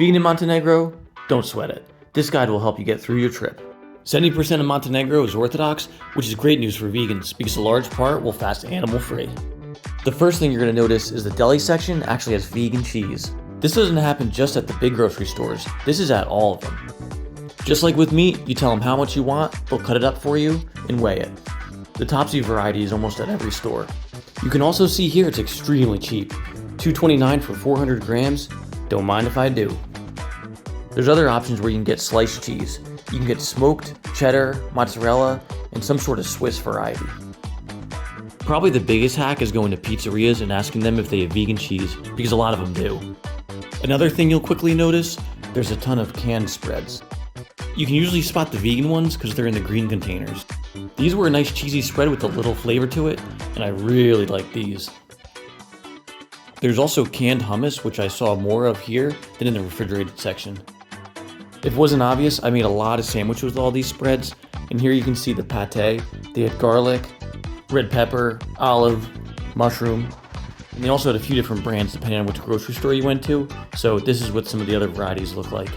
Vegan in Montenegro? Don't sweat it. This guide will help you get through your trip. 70% of Montenegro is Orthodox, which is great news for vegans because a large part will fast animal-free. The first thing you're going to notice is the deli section actually has vegan cheese. This doesn't happen just at the big grocery stores, this is at all of them. Just like with meat, you tell them how much you want, they'll cut it up for you and weigh it. The Topsy variety is almost at every store. You can also see here it's extremely cheap. $2.29 for 400 grams, don't mind if I do. There's other options where you can get sliced cheese. You can get smoked, cheddar, mozzarella, and some sort of Swiss variety. Probably the biggest hack is going to pizzerias and asking them if they have vegan cheese, because a lot of them do. Another thing you'll quickly notice, there's a ton of canned spreads. You can usually spot the vegan ones because they're in the green containers. These were a nice cheesy spread with a little flavor to it, and I really like these. There's also canned hummus, which I saw more of here than in the refrigerated section. If it wasn't obvious, I made a lot of sandwiches with all these spreads, and here you can see the pate. They had garlic, red pepper, olive, mushroom, and they also had a few different brands depending on which grocery store you went to, so this is what some of the other varieties look like.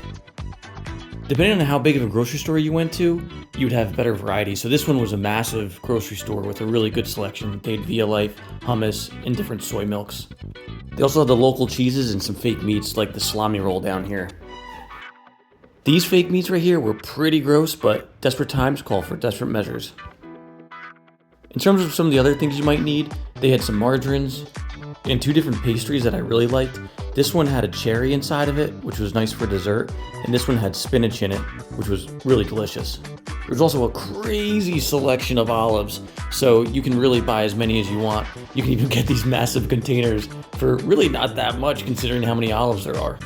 Depending on how big of a grocery store you went to, you would have better variety. So this one was a massive grocery store with a really good selection. They had Via Life, hummus, and different soy milks. They also had the local cheeses and some fake meats like the salami roll down here. These fake meats right here were pretty gross, but desperate times call for desperate measures. In terms of some of the other things you might need, they had some margarines and two different pastries that I really liked. This one had a cherry inside of it, which was nice for dessert, and this one had spinach in it, which was really delicious. There's also a crazy selection of olives, so you can really buy as many as you want. You can even get these massive containers for really not that much considering how many olives there are.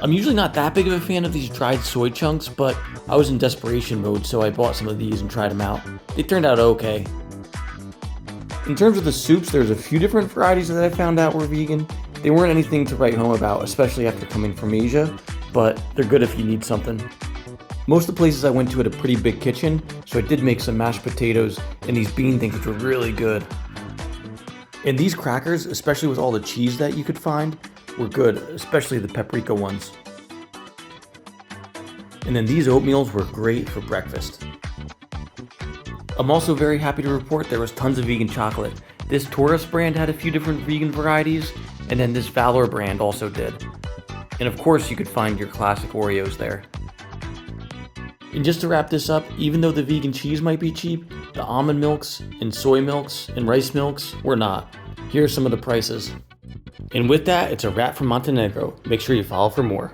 I'm usually not that big of a fan of these dried soy chunks, but I was in desperation mode, so I bought some of these and tried them out. They turned out okay. In terms of the soups, there's a few different varieties that I found out were vegan. They weren't anything to write home about, especially after coming from Asia, but they're good if you need something. Most of the places I went to had a pretty big kitchen, so I did make some mashed potatoes and these bean things, which were really good. And these crackers, especially with all the cheese that you could find, were good, especially the paprika ones. And then these oatmeals were great for breakfast. I'm also very happy to report there was tons of vegan chocolate. This Taurus brand had a few different vegan varieties, and then this Valor brand also did. And of course you could find your classic Oreos there. And just to wrap this up, even though the vegan cheese might be cheap, the almond milks and soy milks and rice milks were not. Here are some of the prices. And with that, it's a wrap from Montenegro. Make sure you follow for more.